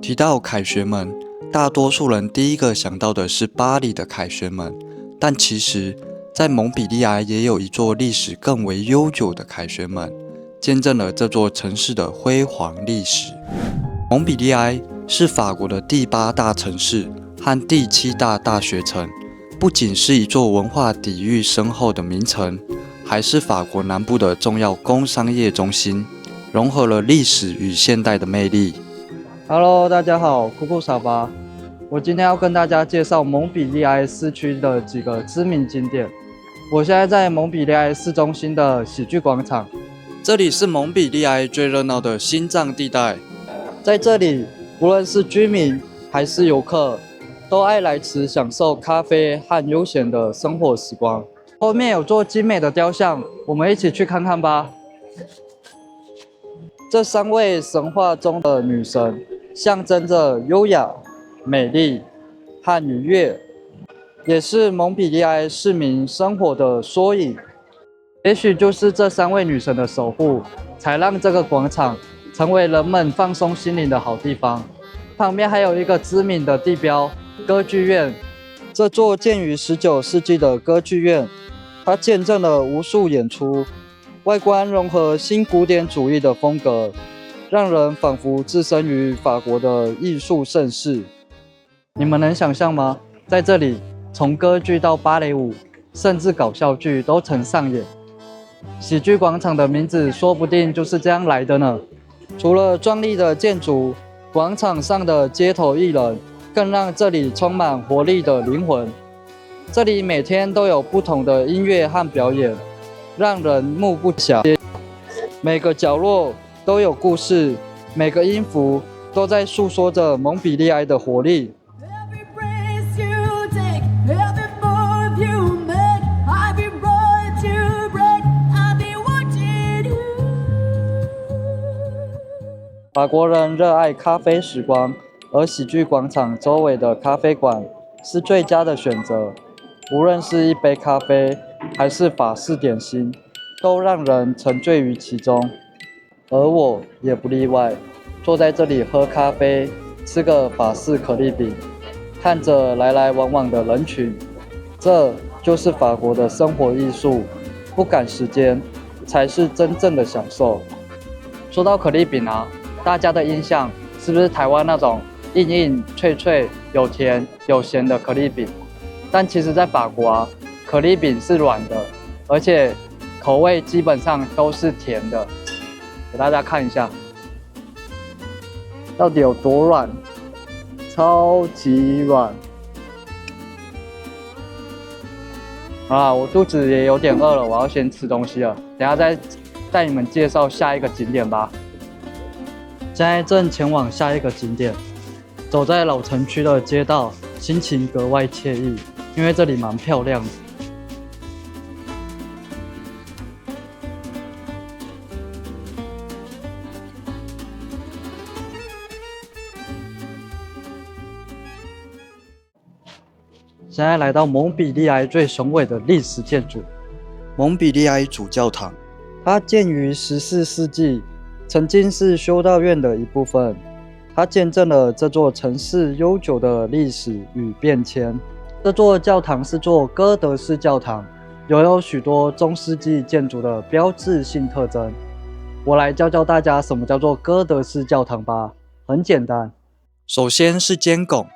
提到凯旋门，大多数人第一个想到的是巴黎的凯旋门，但其实，在蒙彼利埃也有一座历史更为悠久的凯旋门，见证了这座城市的辉煌历史。蒙彼利埃是法国的第8大城市和第7大大学城，不仅是一座文化底蕴深厚的名城，还是法国南部的重要工商业中心，融合了历史与现代的魅力。Hello， 大家好，酷酷傻巴。我今天要跟大家介绍蒙彼利埃市区的几个知名景点。我现在在蒙彼利埃市中心的喜剧广场，这里是蒙彼利埃最热闹的心脏地带。在这里，无论是居民还是游客，都爱来此享受咖啡和悠闲的生活时光。后面有座精美的雕像，我们一起去看看吧。这3位神话中的女神，象征着优雅、美丽和愉悦，也是蒙彼利埃市民生活的缩影。也许就是这3位女神的守护，才让这个广场成为人们放松心灵的好地方。旁边还有一个知名的地标——歌剧院。这座建于19世纪的歌剧院，它见证了无数演出，外观融合新古典主义的风格，让人仿佛置身于法国的艺术盛世。你们能想象吗？在这里，从歌剧到芭蕾舞，甚至搞笑剧都曾上演。喜剧广场的名字说不定就是这样来的呢。除了壮丽的建筑，广场上的街头艺人更让这里充满活力的灵魂。这里每天都有不同的音乐和表演，让人目不暇接。每个角落都有故事，每个音符都在诉说着蒙彼利埃的活力。法国人热爱咖啡时光，而喜剧广场周围的咖啡馆是最佳的选择。无论是一杯咖啡，还是法式点心，都让人沉醉于其中。而我也不例外，坐在这里喝咖啡，吃个法式可丽饼，看着来来往往的人群，这就是法国的生活艺术，不赶时间，才是真正的享受。说到可丽饼啊，大家的印象是不是台湾那种硬硬脆脆、有甜有咸的可丽饼？但其实在法国啊，可丽饼是软的，而且口味基本上都是甜的。给大家看一下，到底有多软，超级软。好啦，我肚子也有点饿了，我要先吃东西了。等一下再带你们介绍下一个景点吧。现在正前往下一个景点，走在老城区的街道，心情格外惬意，因为这里蛮漂亮的。现在来到蒙彼利埃最雄伟的历史建筑——蒙彼利埃主教堂，它建于14世纪，曾经是修道院的一部分。它见证了这座城市悠久的历史与变迁。这座教堂是座哥德式教堂，拥有许多中世纪建筑的标志性特征。我来教教大家什么叫做哥德式教堂吧。很简单，首先是尖拱，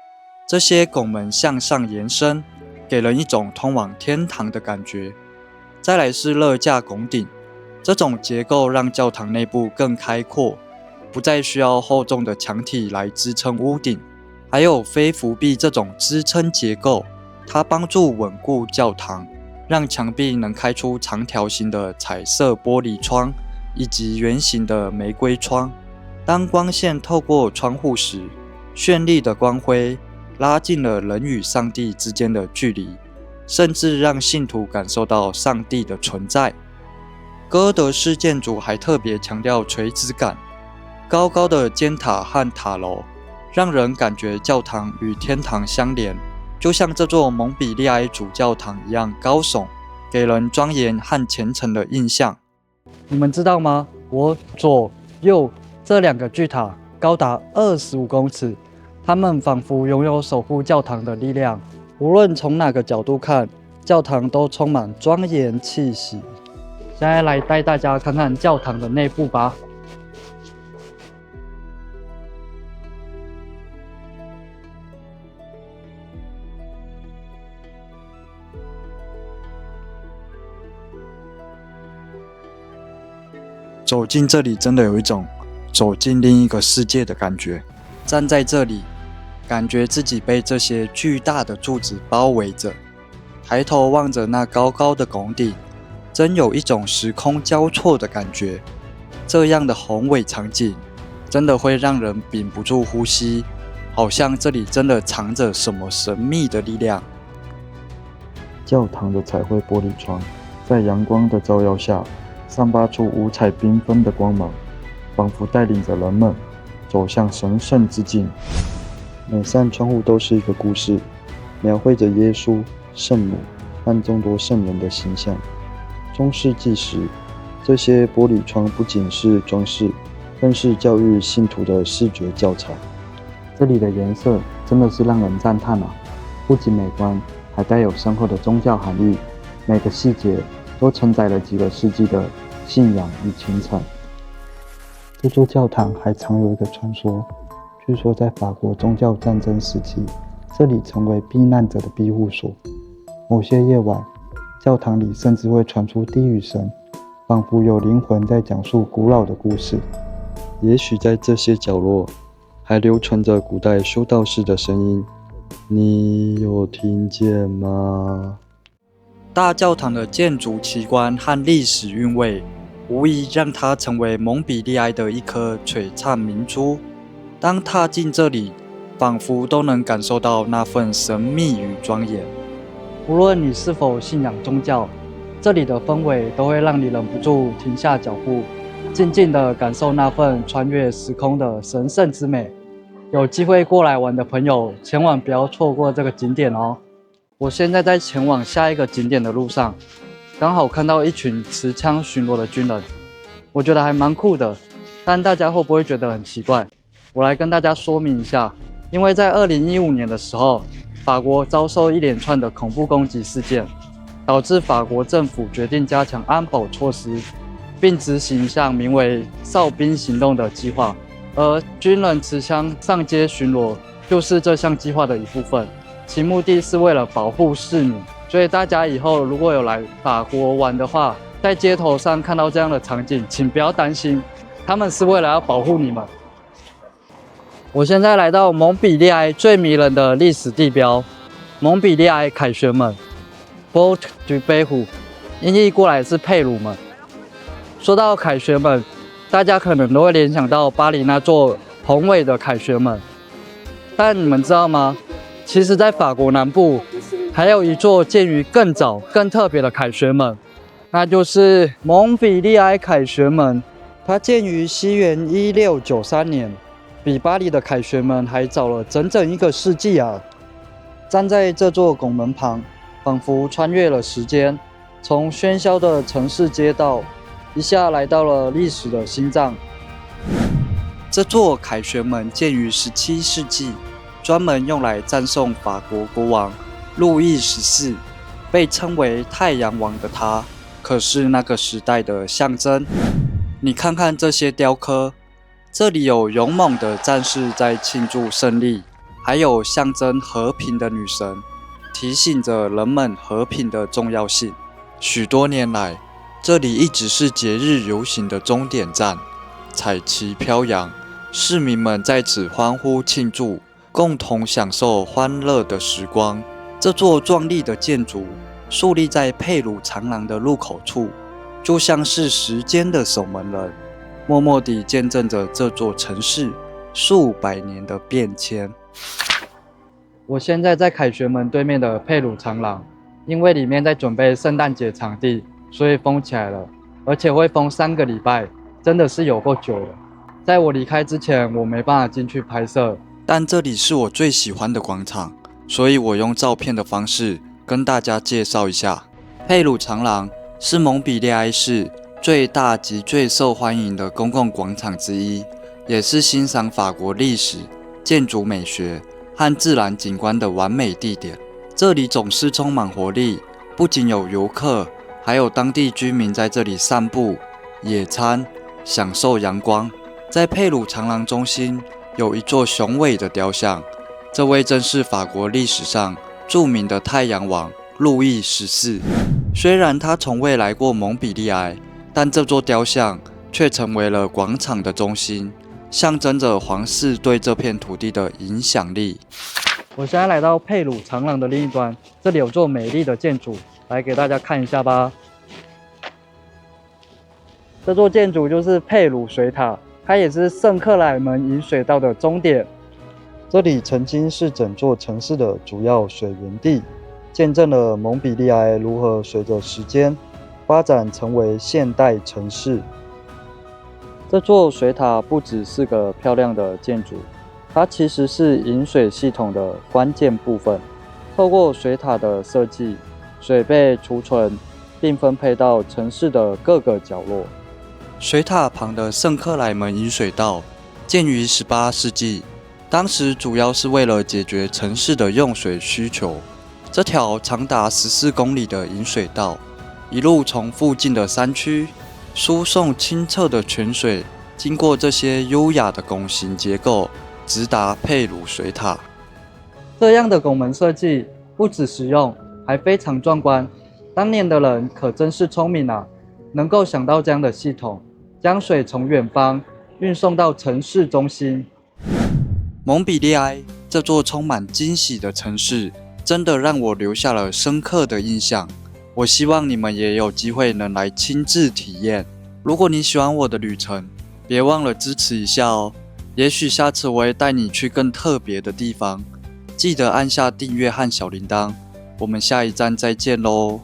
这些拱门向上延伸，给人一种通往天堂的感觉。再来是勒架拱顶，这种结构让教堂内部更开阔，不再需要厚重的墙体来支撑屋顶。还有飞浮壁这种支撑结构，它帮助稳固教堂，让墙壁能开出长条形的彩色玻璃窗，以及圆形的玫瑰窗。当光线透过窗户时，绚丽的光辉拉近了人与上帝之间的距离，甚至让信徒感受到上帝的存在。哥德式建筑还特别强调垂直感，高高的尖塔和塔楼让人感觉教堂与天堂相连，就像这座蒙彼利埃主教堂一样高耸，给人庄严和虔诚的印象。你们知道吗？我左右这2个巨塔高达25公尺，它们仿佛拥有守护教堂的力量。无论从哪个角度看，教堂都充满庄严气息。现在来带大家看看教堂的内部吧。走进这里，真的有一种走进另一个世界的感觉。站在这里，感觉自己被这些巨大的柱子包围着，抬头望着那高高的拱顶，真有一种时空交错的感觉。这样的宏伟场景，真的会让人屏不住呼吸，好像这里真的藏着什么神秘的力量。教堂的彩绘玻璃窗在阳光的照耀下，散发出五彩缤纷的光芒，仿佛带领着人们走向神圣之境。每扇窗户都是一个故事，描绘着耶稣、圣母和众多圣人的形象。中世纪时，这些玻璃窗不仅是装饰，更是教育信徒的视觉教材。这里的颜色真的是让人赞叹啊！不仅美观，还带有深厚的宗教含义，每个细节都承载了几个世纪的信仰与虔诚。这座教堂还藏有一个传说，据说在法国宗教战争时期，这里成为避难者的庇护所。某些夜晚，教堂里甚至会传出低语声，仿佛有灵魂在讲述古老的故事。也许在这些角落，还流传着古代修道士的声音，你有听见吗？大教堂的建筑奇观和历史韵味，无疑让它成为蒙彼利埃的一颗璀璨明珠。当踏进这里，仿佛都能感受到那份神秘与庄严。无论你是否信仰宗教，这里的氛围都会让你忍不住停下脚步，静静地感受那份穿越时空的神圣之美。有机会过来玩的朋友，千万不要错过这个景点哦。我现在在前往下一个景点的路上，刚好看到一群持枪巡逻的军人，我觉得还蛮酷的，但大家会不会觉得很奇怪？我来跟大家说明一下，因为在2015年的时候，法国遭受一连串的恐怖攻击事件，导致法国政府决定加强安保措施，并执行一项名为“哨兵行动”的计划，而军人持枪上街巡逻就是这项计划的一部分。其目的是为了保护市民，所以大家以后如果有来法国玩的话，在街头上看到这样的场景，请不要担心，他们是为了要保护你们。我现在来到蒙彼利埃最迷人的历史地标——蒙彼利埃凯旋门 （Porte du Béhu），音译过来是佩鲁门。说到凯旋门，大家可能都会联想到巴黎那座宏伟的凯旋门，但你们知道吗？其实，在法国南部还有一座建于更早、更特别的凯旋门，那就是蒙彼利埃凯旋门。它建于西元1693年，比巴黎的凯旋门还早了整整1个世纪啊！站在这座拱门旁，仿佛穿越了时间，从喧嚣的城市街道，一下来到了历史的心脏。这座凯旋门建于17世纪，专门用来赞颂法国国王路易14，被称为太阳王的他，可是那个时代的象征。你看看这些雕刻，这里有勇猛的战士在庆祝胜利，还有象征和平的女神，提醒着人们和平的重要性。许多年来，这里一直是节日游行的终点站，彩旗飘扬，市民们在此欢呼庆祝，共同享受欢乐的时光。这座壮丽的建筑矗立在佩鲁长廊的入口处，就像是时间的守门人，默默地见证着这座城市数百年的变迁。我现在在凯旋门对面的佩鲁长廊，因为里面在准备圣诞节场地，所以封起来了，而且会封3个礼拜，真的是有够久了。在我离开之前，我没办法进去拍摄，但这里是我最喜欢的广场，所以我用照片的方式跟大家介绍一下。佩鲁长廊是蒙彼利埃市最大及最受欢迎的公共广场之一，也是欣赏法国历史、建筑美学和自然景观的完美地点。这里总是充满活力，不仅有游客，还有当地居民在这里散步、野餐，享受阳光。在佩鲁长廊中心有一座雄伟的雕像，这位正是法国历史上著名的太阳王路易14。虽然他从未来过蒙彼利埃，但这座雕像却成为了广场的中心，象征着皇室对这片土地的影响力。我现在来到佩鲁长廊的另一端，这里有座美丽的建筑，来给大家看一下吧。这座建筑就是佩鲁水塔，它也是圣克莱门引水道的终点。这里曾经是整座城市的主要水源地，见证了蒙彼利埃如何随着时间发展成为现代城市。这座水塔不只是个漂亮的建筑，它其实是引水系统的关键部分。透过水塔的设计，水被储存并分配到城市的各个角落。水塔旁的圣克莱门引水道建于18世纪，当时主要是为了解决城市的用水需求。这条长达14公里的引水道，一路从附近的山区输送清澈的泉水，经过这些优雅的拱形结构，直达佩鲁水塔。这样的拱门设计不只实用，还非常壮观。当年的人可真是聪明啊，能够想到这样的系统，将水从远方运送到城市中心。蒙彼利埃这座充满惊喜的城市，真的让我留下了深刻的印象。我希望你们也有机会能来亲自体验。如果你喜欢我的旅程，别忘了支持一下哦。也许下次我会带你去更特别的地方。记得按下订阅和小铃铛。我们下一站再见喽。